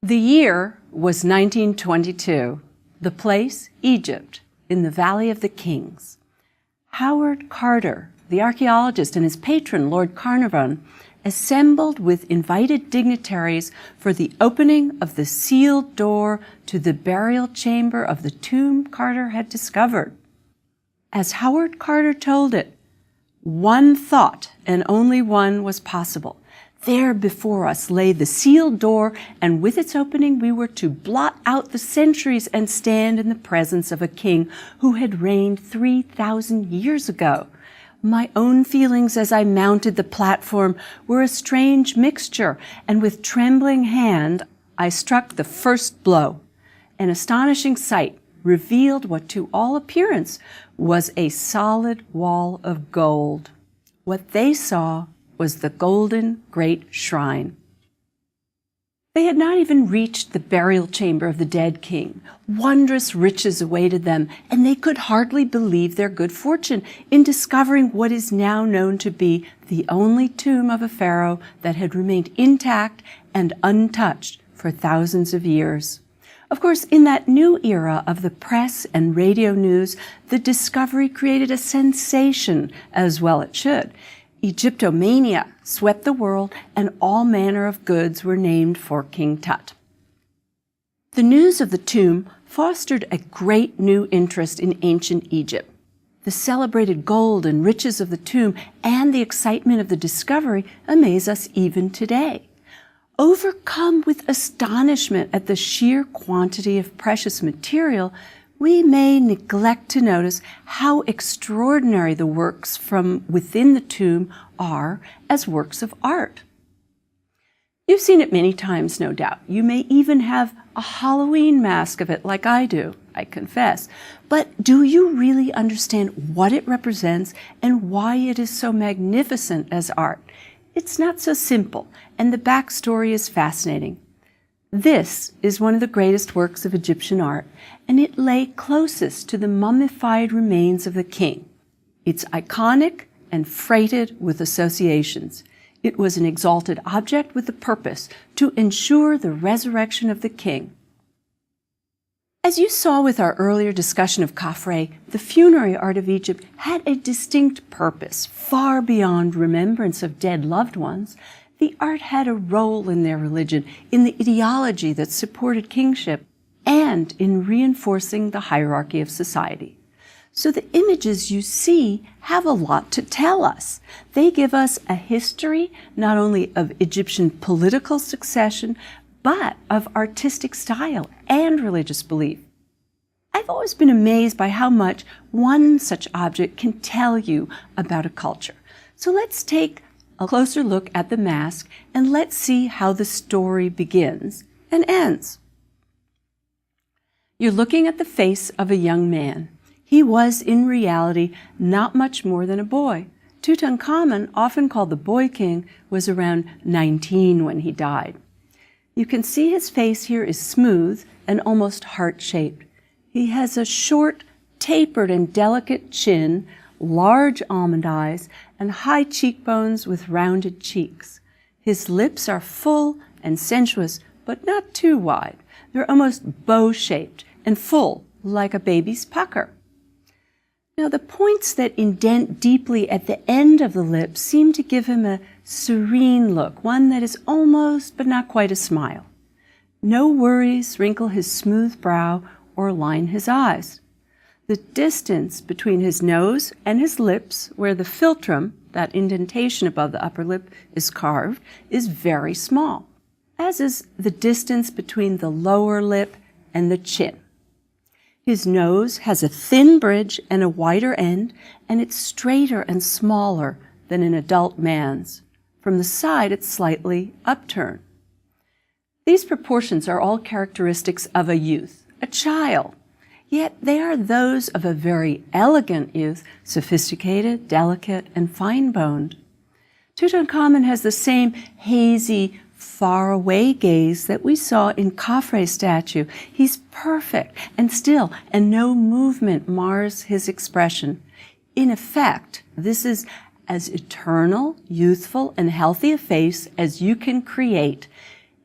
The year was 1922. The place, Egypt, in the Valley of the Kings. Howard Carter, the archaeologist, and his patron, Lord Carnarvon, assembled with invited dignitaries for the opening of the sealed door to the burial chamber of the tomb Carter had discovered. As Howard Carter told it, one thought, and only one, was possible. There before us lay the sealed door, and with its opening we were to blot out the centuries and stand in the presence of a king who had reigned 3,000 years ago. My own feelings as I mounted the platform were a strange mixture, and with trembling hand I struck the first blow. An astonishing sight revealed what to all appearance was a solid wall of gold. What they saw was the golden great shrine. They had not even reached the burial chamber of the dead king. Wondrous riches awaited them, and they could hardly believe their good fortune in discovering what is now known to be the only tomb of a pharaoh that had remained intact and untouched for thousands of years. Of course, in that new era of the press and radio news, the discovery created a sensation, as well it should. Egyptomania swept the world, and all manner of goods were named for King Tut. The news of the tomb fostered a great new interest in ancient Egypt. The celebrated gold and riches of the tomb and the excitement of the discovery amaze us even today. Overcome with astonishment at the sheer quantity of precious material, we may neglect to notice how extraordinary the works from within the tomb are as works of art. You've seen it many times, no doubt. You may even have a Halloween mask of it like I do, I confess. But do you really understand what it represents and why it is so magnificent as art? It's not so simple, and the backstory is fascinating. This is one of the greatest works of Egyptian art, and it lay closest to the mummified remains of the king. It's iconic and freighted with associations. It was an exalted object with a purpose to ensure the resurrection of the king. As you saw with our earlier discussion of Khafre, the funerary art of Egypt had a distinct purpose, far beyond remembrance of dead loved ones. The art had a role in their religion, in the ideology that supported kingship, and in reinforcing the hierarchy of society. So the images you see have a lot to tell us. They give us a history not only of Egyptian political succession, but of artistic style and religious belief. I've always been amazed by how much one such object can tell you about a culture. So let's take a closer look at the mask, and let's see how the story begins and ends. You're looking at the face of a young man. He was, in reality, not much more than a boy. Tutankhamun, often called the Boy King, was around 19 when he died. You can see his face here is smooth and almost heart-shaped. He has a short, tapered, and delicate chin, large almond eyes, and high cheekbones with rounded cheeks. His lips are full and sensuous, but not too wide. They're almost bow-shaped and full, like a baby's pucker. Now, the points that indent deeply at the end of the lips seem to give him a serene look, one that is almost but not quite a smile. No worries wrinkle his smooth brow or line his eyes. The distance between his nose and his lips, where the philtrum, that indentation above the upper lip, is carved, is very small, as is the distance between the lower lip and the chin. His nose has a thin bridge and a wider end, and it's straighter and smaller than an adult man's. From the side, it's slightly upturned. These proportions are all characteristics of a youth, a child. Yet they are those of a very elegant youth, sophisticated, delicate, and fine-boned. Tutankhamun has the same hazy, far-away gaze that we saw in Khafre's statue. He's perfect and still, and no movement mars his expression. In effect, this is as eternal, youthful, and healthy a face as you can create.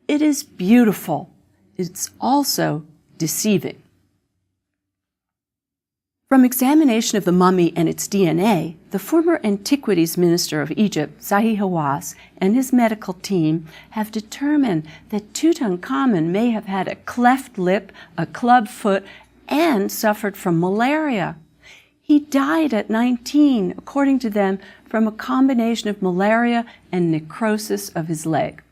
It is beautiful, it's also deceiving. From examination of the mummy and its DNA, the former Antiquities Minister of Egypt, Zahi Hawass, and his medical team have determined that Tutankhamun may have had a cleft lip, a club foot, and suffered from malaria. He died at 19, according to them, from a combination of malaria and necrosis of his leg.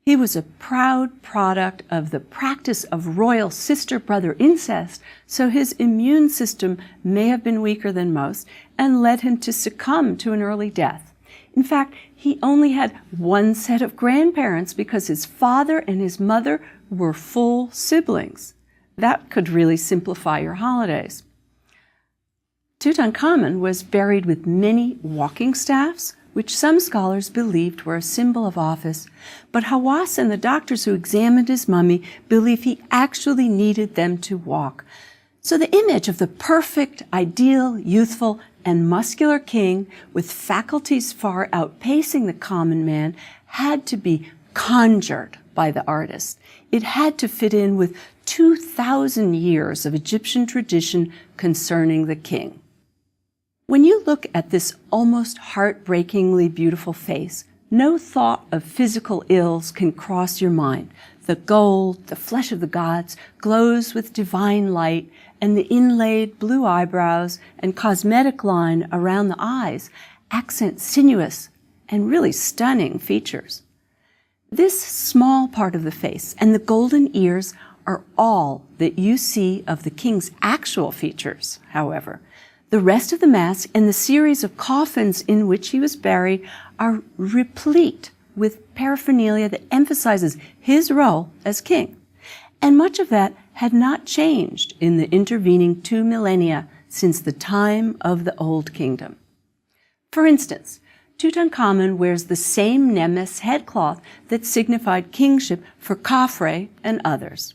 He was a proud product of the practice of royal sister-brother incest, so his immune system may have been weaker than most and led him to succumb to an early death. In fact, he only had one set of grandparents because his father and his mother were full siblings. That could really simplify your holidays. Tutankhamun was buried with many walking staffs, which some scholars believed were a symbol of office, but Hawass and the doctors who examined his mummy believe he actually needed them to walk. So the image of the perfect, ideal, youthful, and muscular king with faculties far outpacing the common man had to be conjured by the artist. It had to fit in with 2,000 years of Egyptian tradition concerning the king. When you look at this almost heartbreakingly beautiful face, no thought of physical ills can cross your mind. The gold, the flesh of the gods, glows with divine light, and the inlaid blue eyebrows and cosmetic line around the eyes accent sinuous and really stunning features. This small part of the face and the golden ears are all that you see of the king's actual features, however. The rest of the mask and the series of coffins in which he was buried are replete with paraphernalia that emphasizes his role as king. And much of that had not changed in the intervening 2 millennia since the time of the Old Kingdom. For instance, Tutankhamun wears the same Nemes headcloth that signified kingship for Khafre and others.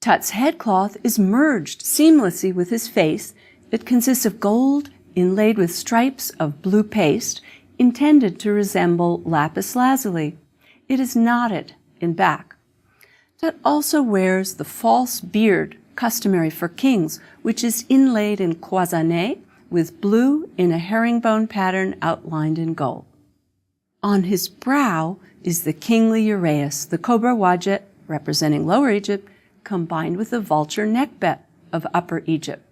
Tut's headcloth is merged seamlessly with his face. It consists of gold inlaid with stripes of blue paste intended to resemble lapis lazuli. It is knotted in back. Tut also wears the false beard customary for kings, which is inlaid in cloisonné with blue in a herringbone pattern outlined in gold. On his brow is the kingly uraeus, the cobra wajet representing Lower Egypt, combined with the vulture neckbet of Upper Egypt.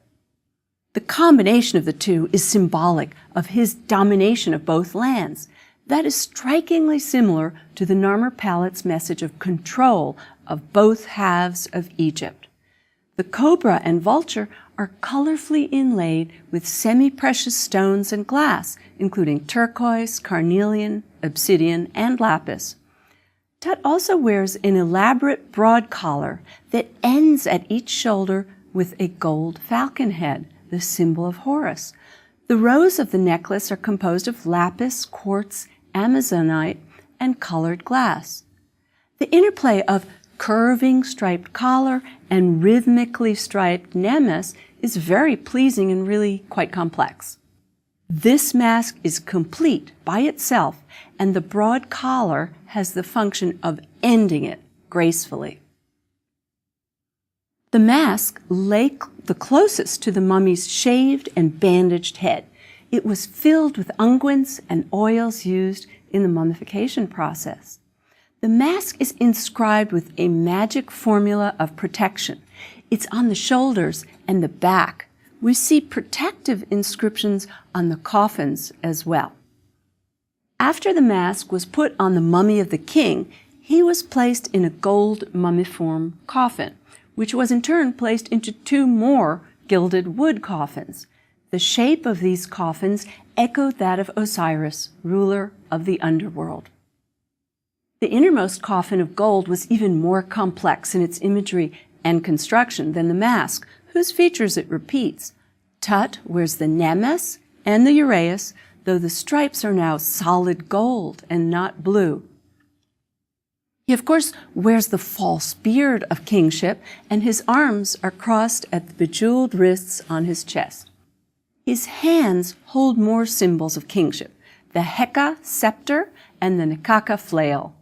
The combination of the two is symbolic of his domination of both lands. That is strikingly similar to the Narmer-Palett's message of control of both halves of Egypt. The cobra and vulture are colorfully inlaid with semi-precious stones and glass, including turquoise, carnelian, obsidian, and lapis. Tut also wears an elaborate broad collar that ends at each shoulder with a gold falcon head, the symbol of Horus. The rows of the necklace are composed of lapis, quartz, amazonite, and colored glass. The interplay of curving striped collar and rhythmically striped nemes is very pleasing and really quite complex. This mask is complete by itself, and the broad collar has the function of ending it gracefully. The mask lay the closest to the mummy's shaved and bandaged head. It was filled with unguents and oils used in the mummification process. The mask is inscribed with a magic formula of protection. It's on the shoulders and the back. We see protective inscriptions on the coffins as well. After the mask was put on the mummy of the king, he was placed in a gold mummiform coffin, which was in turn placed into 2 more gilded wood coffins. The shape of these coffins echoed that of Osiris, ruler of the underworld. The innermost coffin of gold was even more complex in its imagery and construction than the mask, whose features it repeats. Tut wears the nemes and the uraeus, though the stripes are now solid gold and not blue. He, of course, wears the false beard of kingship, and his arms are crossed at the bejeweled wrists on his chest. His hands hold more symbols of kingship, the Heka scepter and the Nekaka flail.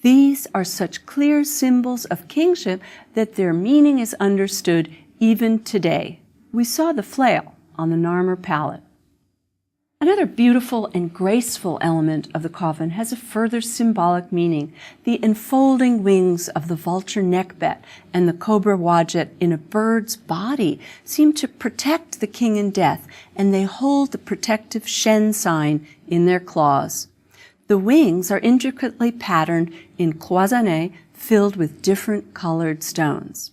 These are such clear symbols of kingship that their meaning is understood even today. We saw the flail on the Narmer palette. Another beautiful and graceful element of the coffin has a further symbolic meaning. The enfolding wings of the vulture neckbet and the cobra wadjet in a bird's body seem to protect the king in death, and they hold the protective Shen sign in their claws. The wings are intricately patterned in cloisonné filled with different colored stones.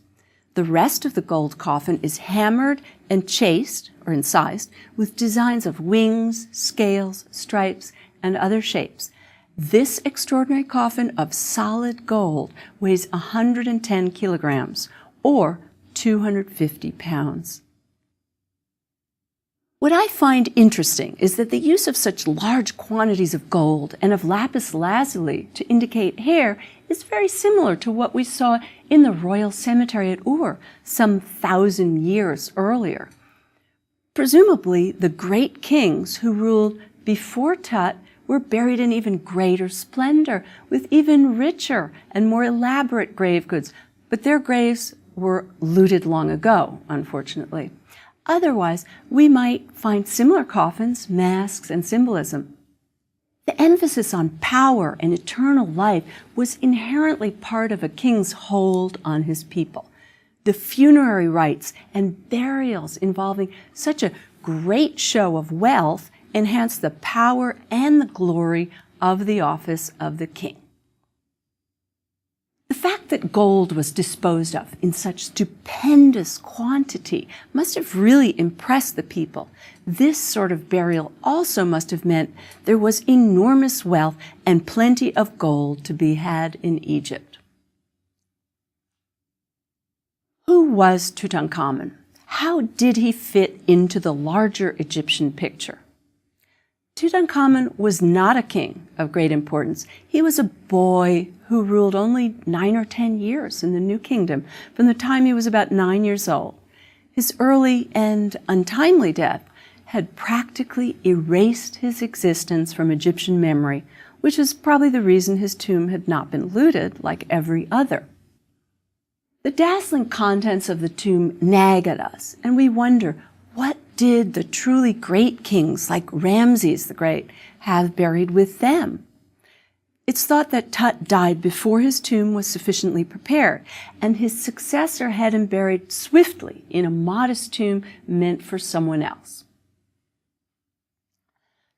The rest of the gold coffin is hammered and chased, or incised, with designs of wings, scales, stripes, and other shapes. This extraordinary coffin of solid gold weighs 110 kilograms, or 250 pounds. What I find interesting is that the use of such large quantities of gold and of lapis lazuli to indicate hair is very similar to what we saw in the royal cemetery at Ur some 1,000 years earlier. Presumably, the great kings who ruled before Tut were buried in even greater splendor, with even richer and more elaborate grave goods, but their graves were looted long ago, unfortunately. Otherwise, we might find similar coffins, masks, and symbolism. The emphasis on power and eternal life was inherently part of a king's hold on his people. The funerary rites and burials involving such a great show of wealth enhanced the power and the glory of the office of the king. The fact that gold was disposed of in such stupendous quantity must have really impressed the people. This sort of burial also must have meant there was enormous wealth and plenty of gold to be had in Egypt. Who was Tutankhamun? How did he fit into the larger Egyptian picture? Tutankhamun was not a king of great importance. He was a boy who ruled only 9 or 10 years in the New Kingdom from the time he was about 9 years old. His early and untimely death had practically erased his existence from Egyptian memory, which is probably the reason his tomb had not been looted like every other. The dazzling contents of the tomb nag at us, and we wonder, what did the truly great kings like Ramses the Great have buried with them? It's thought that Tut died before his tomb was sufficiently prepared, and his successor had him buried swiftly in a modest tomb meant for someone else.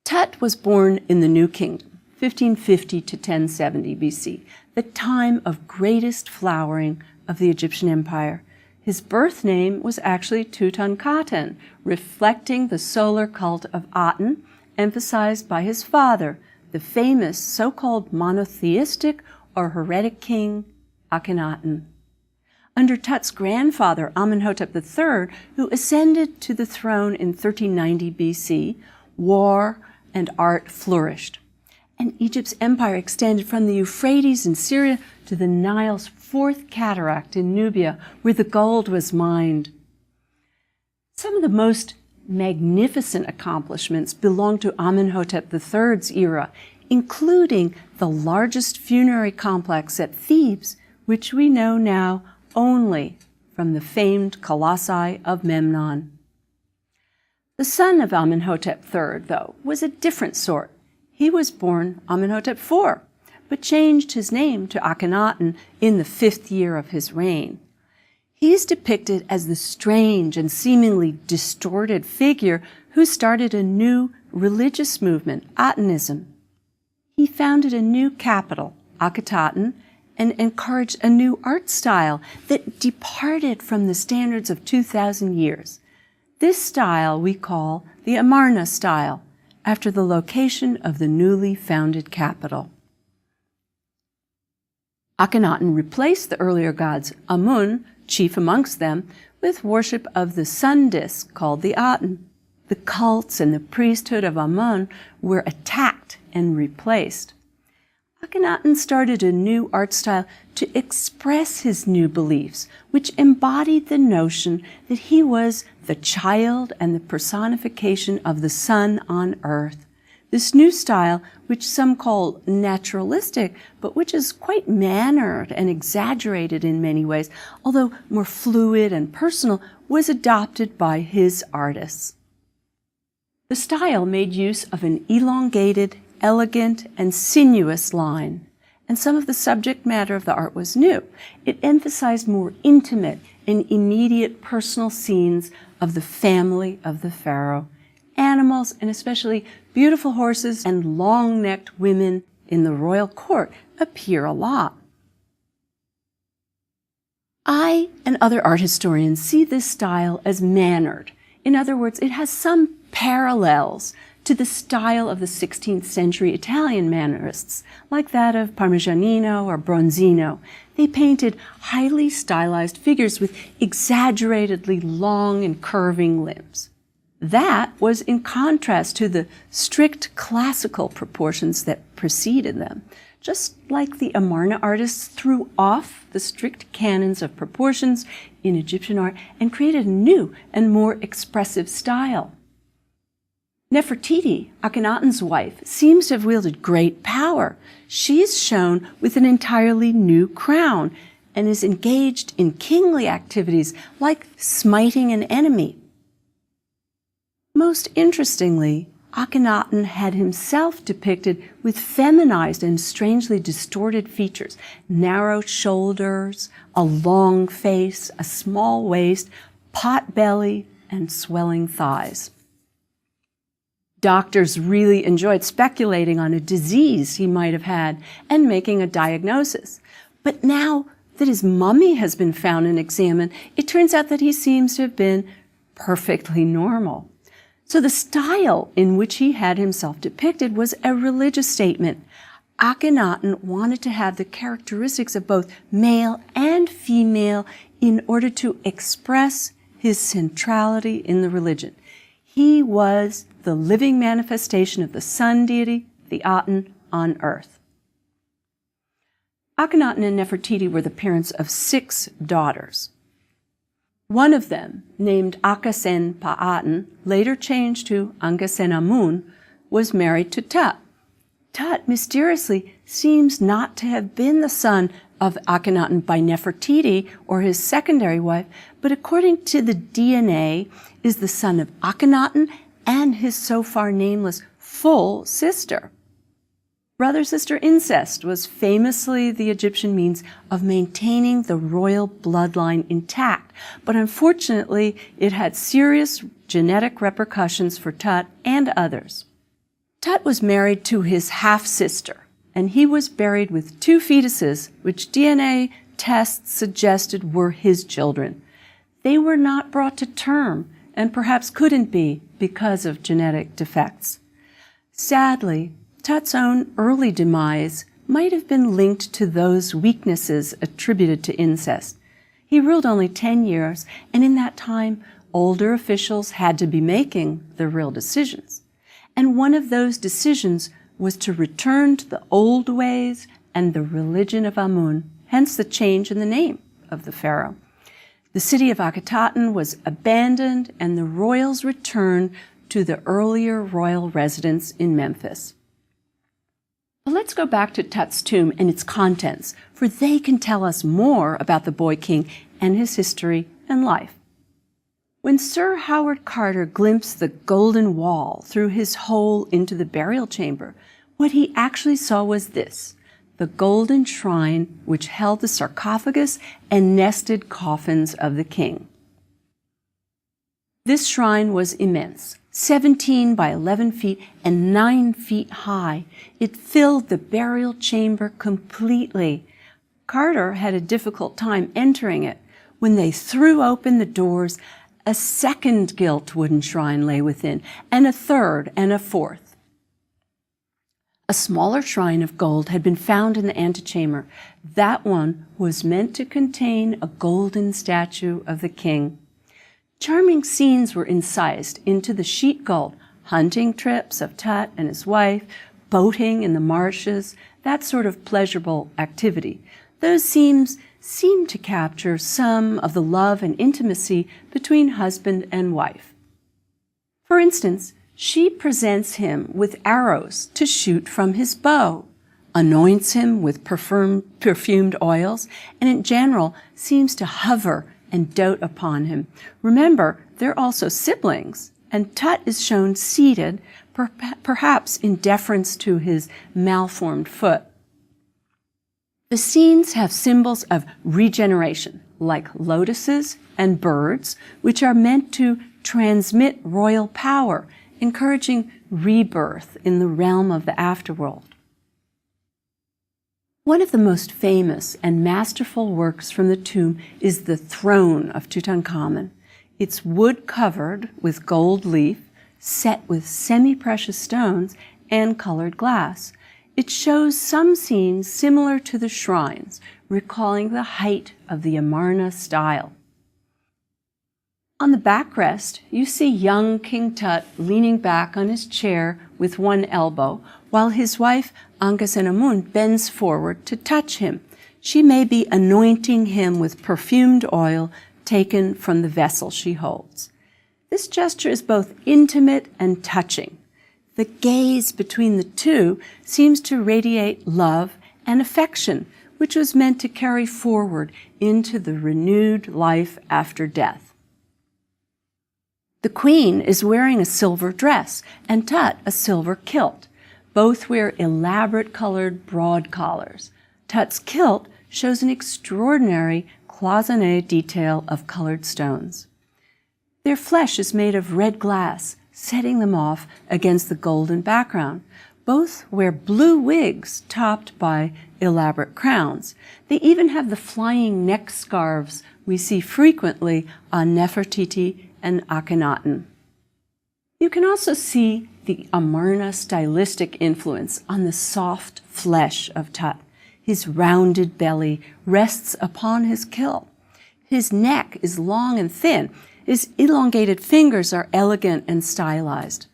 Tut was born in the New Kingdom, 1550 to 1070 BC, the time of greatest flowering of the Egyptian Empire. His birth name was actually Tutankhaten, reflecting the solar cult of Aten, emphasized by his father, the famous so-called monotheistic or heretic king Akhenaten. Under Tut's grandfather, Amenhotep III, who ascended to the throne in 1390 BC, war and art flourished, and Egypt's empire extended from the Euphrates in Syria to the Nile's fourth cataract in Nubia, where the gold was mined. Some of the most magnificent accomplishments belong to Amenhotep III's era, including the largest funerary complex at Thebes, which we know now only from the famed colossi of Memnon. The son of Amenhotep III, though, was a different sort. He was born Amenhotep IV, but changed his name to Akhenaten in the 5th year of his reign. He is depicted as the strange and seemingly distorted figure who started a new religious movement, Atenism. He founded a new capital, Akhetaten, and encouraged a new art style that departed from the standards of 2,000 years. This style we call the Amarna style, after the location of the newly founded capital. Akhenaten replaced the earlier gods Amun, chief amongst them, with worship of the sun disk called the Aten. The cults and the priesthood of Amun were attacked and replaced. Akhenaten started a new art style to express his new beliefs, which embodied the notion that he was the child and the personification of the sun on earth. This new style, which some call naturalistic, but which is quite mannered and exaggerated in many ways, although more fluid and personal, was adopted by his artists. The style made use of an elongated, elegant, and sinuous line, and some of the subject matter of the art was new. It emphasized more intimate and immediate personal scenes of the family of the pharaoh, animals, and especially beautiful horses and long-necked women in the royal court appear a lot. I and other art historians see this style as mannered. In other words, it has some parallels to the style of the 16th century Italian mannerists, like that of Parmigianino or Bronzino. They painted highly stylized figures with exaggeratedly long and curving limbs. That was in contrast to the strict classical proportions that preceded them. Just like the Amarna artists threw off the strict canons of proportions in Egyptian art and created a new and more expressive style. Nefertiti, Akhenaten's wife, seems to have wielded great power. She's shown with an entirely new crown and is engaged in kingly activities like smiting an enemy. Most interestingly, Akhenaten had himself depicted with feminized and strangely distorted features, narrow shoulders, a long face, a small waist, pot belly, and swelling thighs. Doctors really enjoyed speculating on a disease he might have had and making a diagnosis. But now that his mummy has been found and examined, it turns out that he seems to have been perfectly normal. So the style in which he had himself depicted was a religious statement. Akhenaten wanted to have the characteristics of both male and female in order to express his centrality in the religion. He was the living manifestation of the sun deity, the Aten, on earth. Akhenaten and Nefertiti were the parents of 6 daughters. One of them, named Akhenaten, later changed to Tutankhamun, was married to Tut. Tut mysteriously seems not to have been the son of Akhenaten by Nefertiti or his secondary wife, but according to the DNA, is the son of Akhenaten and his so far nameless full sister. Brother-sister incest was famously the Egyptian means of maintaining the royal bloodline intact, but unfortunately it had serious genetic repercussions for Tut and others. Tut was married to his half-sister, and he was buried with 2 fetuses, which DNA tests suggested were his children. They were not brought to term, and perhaps couldn't be because of genetic defects. Sadly, Tut's own early demise might have been linked to those weaknesses attributed to incest. He ruled only 10 years, and in that time, older officials had to be making the real decisions. And one of those decisions was to return to the old ways and the religion of Amun, hence the change in the name of the pharaoh. The city of Akhenaten was abandoned, and the royals returned to the earlier royal residence in Memphis. But let's go back to Tut's tomb and its contents, for they can tell us more about the boy king and his history and life. When Sir Howard Carter glimpsed the golden wall through his hole into the burial chamber, what he actually saw was this: the golden shrine which held the sarcophagus and nested coffins of the king. This shrine was immense, 17 by 11 feet and 9 feet high. It filled the burial chamber completely. Carter had a difficult time entering it. When they threw open the doors, a second gilt wooden shrine lay within, and a third and a fourth. A smaller shrine of gold had been found in the antechamber. That one was meant to contain a golden statue of the king. Charming scenes were incised into the sheet gold: hunting trips of Tut and his wife, boating in the marshes, that sort of pleasurable activity. Those scenes seemed to capture some of the love and intimacy between husband and wife. For instance, She presents him with arrows to shoot from his bow, anoints him with perfumed oils, and in general seems to hover and dote upon him. Remember, they're also siblings, and Tut is shown seated, perhaps in deference to his malformed foot. The scenes have symbols of regeneration, like lotuses and birds, which are meant to transmit royal power, encouraging rebirth in the realm of the afterworld. One of the most famous and masterful works from the tomb is the throne of Tutankhamun. It's wood-covered with gold leaf, set with semi-precious stones and colored glass. It shows some scenes similar to the shrines, recalling the height of the Amarna style. On the backrest, you see young King Tut leaning back on his chair with one elbow, while his wife Tutankhamun bends forward to touch him. She may be anointing him with perfumed oil taken from the vessel she holds. This gesture is both intimate and touching. The gaze between the two seems to radiate love and affection, which was meant to carry forward into the renewed life after death. The queen is wearing a silver dress and Tut a silver kilt. Both wear elaborate colored broad collars. Tut's kilt shows an extraordinary cloisonné detail of colored stones. Their flesh is made of red glass, setting them off against the golden background. Both wear blue wigs topped by elaborate crowns. They even have the flying neck scarves we see frequently on Nefertiti and Akhenaten. You can also see the Amarna stylistic influence on the soft flesh of Tut. His rounded belly rests upon his kilt. His neck is long and thin. His elongated fingers are elegant and stylized.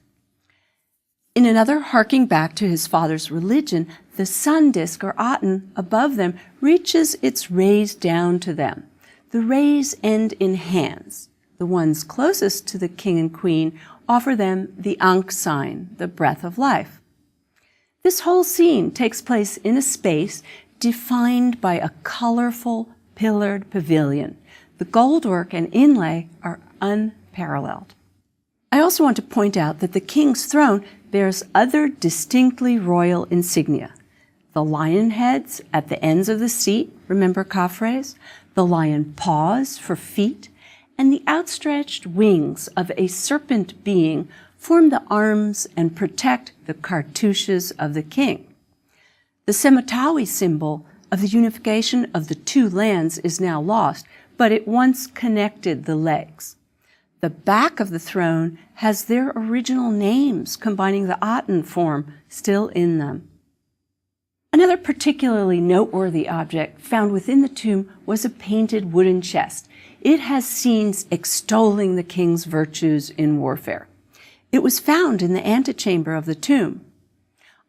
In another harking back to his father's religion, the sun disk or Aten above them reaches its rays down to them. The rays end in hands. The ones closest to the king and queen offer them the Ankh sign, the breath of life. This whole scene takes place in a space defined by a colorful, pillared pavilion. The goldwork and inlay are unparalleled. I also want to point out that the king's throne bears other distinctly royal insignia. The lion heads at the ends of the seat, remember Khafres? The lion paws for feet, and the outstretched wings of a serpent being form the arms and protect the cartouches of the king. The Semitawi symbol of the unification of the two lands is now lost, but it once connected the legs. The back of the throne has their original names, combining the Aten form still in them. Another particularly noteworthy object found within the tomb was a painted wooden chest. It has scenes extolling the king's virtues in warfare. It was found in the antechamber of the tomb.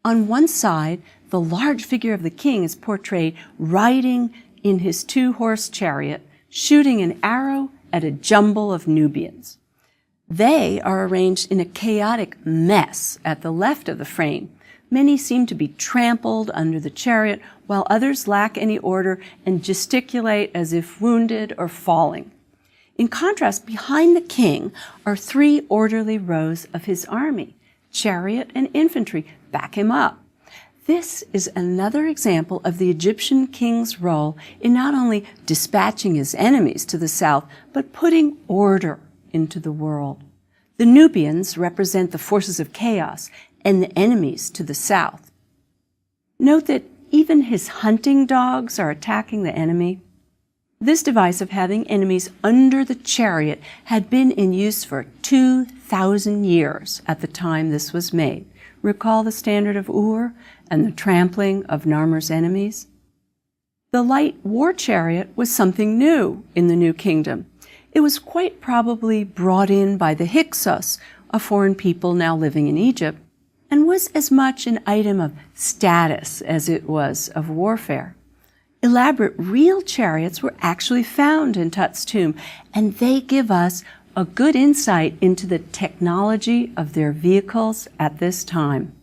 On one side, the large figure of the king is portrayed riding in his two-horse chariot, shooting an arrow at a jumble of Nubians. They are arranged in a chaotic mess at the left of the frame. Many seem to be trampled under the chariot, while others lack any order and gesticulate as if wounded or falling. In contrast, behind the king are three orderly rows of his army. Chariot and infantry back him up. This is another example of the Egyptian king's role in not only dispatching his enemies to the south, but putting order into the world. The Nubians represent the forces of chaos and the enemies to the south. Note that even his hunting dogs are attacking the enemy. This device of having enemies under the chariot had been in use for 2,000 years at the time this was made. Recall the standard of Ur and the trampling of Narmer's enemies? The light war chariot was something new in the New Kingdom. It was quite probably brought in by the Hyksos, a foreign people now living in Egypt, and was as much an item of status as it was of warfare. Elaborate real chariots were actually found in Tut's tomb, and they give us a good insight into the technology of their vehicles at this time.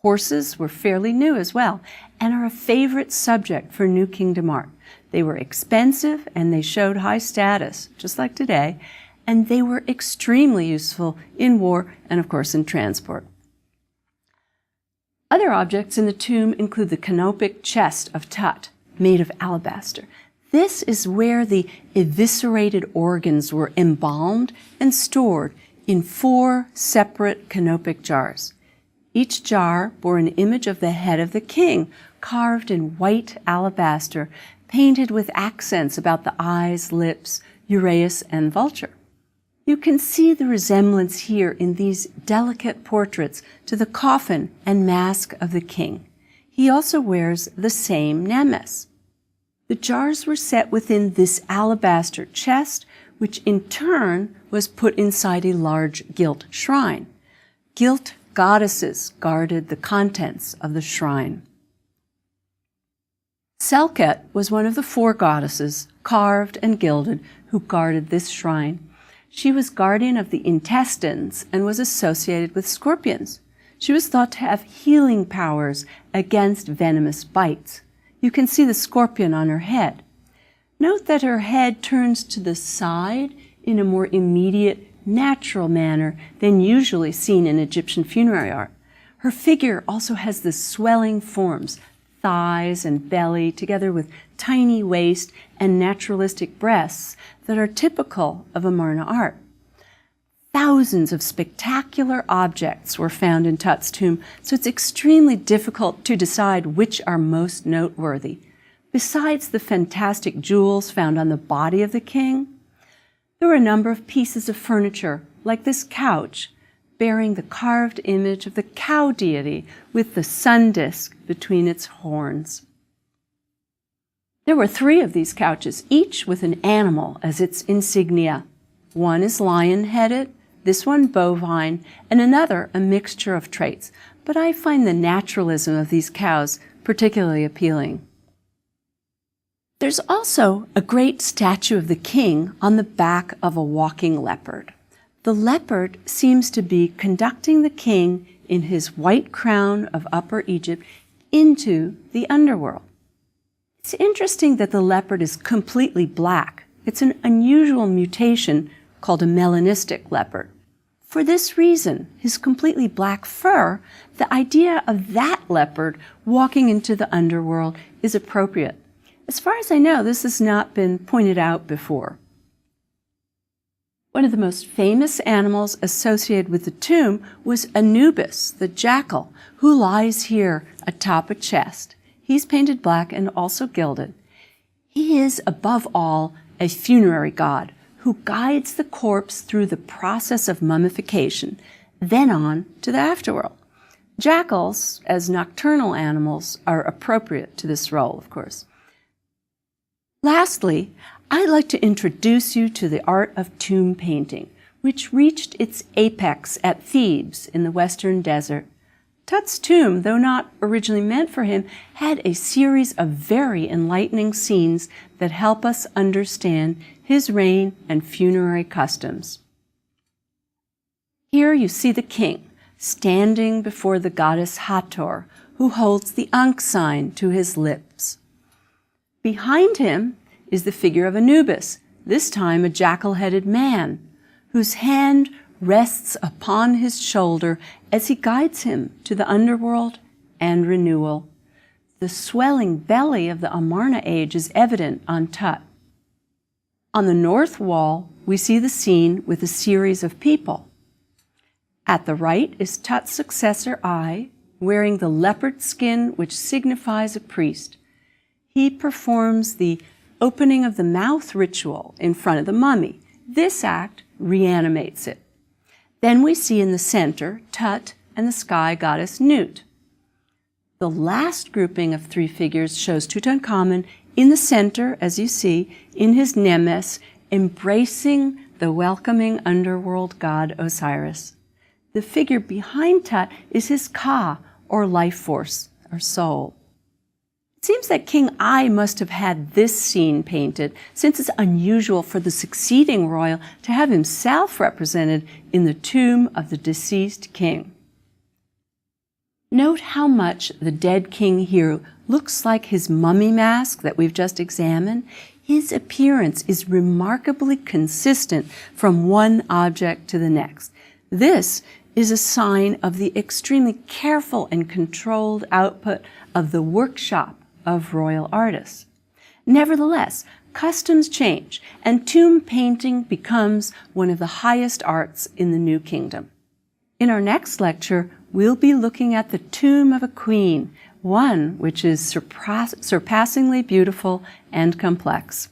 Horses were fairly new as well, and are a favorite subject for New Kingdom art. They were expensive and they showed high status, just like today, and they were extremely useful in war and, of course, in transport. Other objects in the tomb include the canopic chest of Tut, made of alabaster. This is where the eviscerated organs were embalmed and stored in 4 separate canopic jars. Each jar bore an image of the head of the king, carved in white alabaster, painted with accents about the eyes, lips, uraeus, and vulture. You can see the resemblance here in these delicate portraits to the coffin and mask of the king. He also wears the same nemes. The jars were set within this alabaster chest, which in turn was put inside a large gilt shrine. Gilt goddesses guarded the contents of the shrine. Selket was one of the 4 goddesses, carved and gilded, who guarded this shrine. She was guardian of the intestines and was associated with scorpions. She was thought to have healing powers against venomous bites. You can see the scorpion on her head. Note that her head turns to the side in a more immediate, natural manner than usually seen in Egyptian funerary art. Her figure also has the swelling forms, thighs and belly, together with tiny waist and naturalistic breasts that are typical of Amarna art. Thousands of spectacular objects were found in Tut's tomb, so it's extremely difficult to decide which are most noteworthy. Besides the fantastic jewels found on the body of the king, there were a number of pieces of furniture, like this couch, bearing the carved image of the cow deity with the sun disk between its horns. There were 3 of these couches, each with an animal as its insignia. One is lion-headed, this one bovine, and another a mixture of traits. But I find the naturalism of these cows particularly appealing. There's also a great statue of the king on the back of a walking leopard. The leopard seems to be conducting the king in his white crown of Upper Egypt into the underworld. It's interesting that the leopard is completely black. It's an unusual mutation called a melanistic leopard. For this reason, his completely black fur, the idea of that leopard walking into the underworld is appropriate. As far as I know, this has not been pointed out before. One of the most famous animals associated with the tomb was Anubis, the jackal, who lies here atop a chest. He's painted black and also gilded. He is, above all, a funerary god who guides the corpse through the process of mummification, then on to the afterworld. Jackals, as nocturnal animals, are appropriate to this role, of course. Lastly, I'd like to introduce you to the art of tomb painting, which reached its apex at Thebes in the Western Desert. Tut's tomb, though not originally meant for him, had a series of very enlightening scenes that help us understand his reign and funerary customs. Here you see the king standing before the goddess Hathor, who holds the Ankh sign to his lips. Behind him is the figure of Anubis, this time a jackal-headed man, whose hand rests upon his shoulder as he guides him to the underworld and renewal. The swelling belly of the Amarna age is evident on Tut. On the north wall, we see the scene with a series of people. At the right is Tut's successor Ai, wearing the leopard skin which signifies a priest. He performs the opening of the mouth ritual in front of the mummy. This act reanimates it. Then we see in the center Tut and the sky goddess Nut. The last grouping of 3 figures shows Tutankhamun in the center, as you see, in his nemes, embracing the welcoming underworld god Osiris. The figure behind Tut is his Ka, or life force, or soul. It seems that King I must have had this scene painted, since it's unusual for the succeeding royal to have himself represented in the tomb of the deceased king. Note how much the dead king here looks like his mummy mask that we've just examined. His appearance is remarkably consistent from one object to the next. This is a sign of the extremely careful and controlled output of the workshop of royal artists. Nevertheless, customs change, and tomb painting becomes one of the highest arts in the New Kingdom. In our next lecture, we'll be looking at the tomb of a queen, one which is surpassingly beautiful and complex.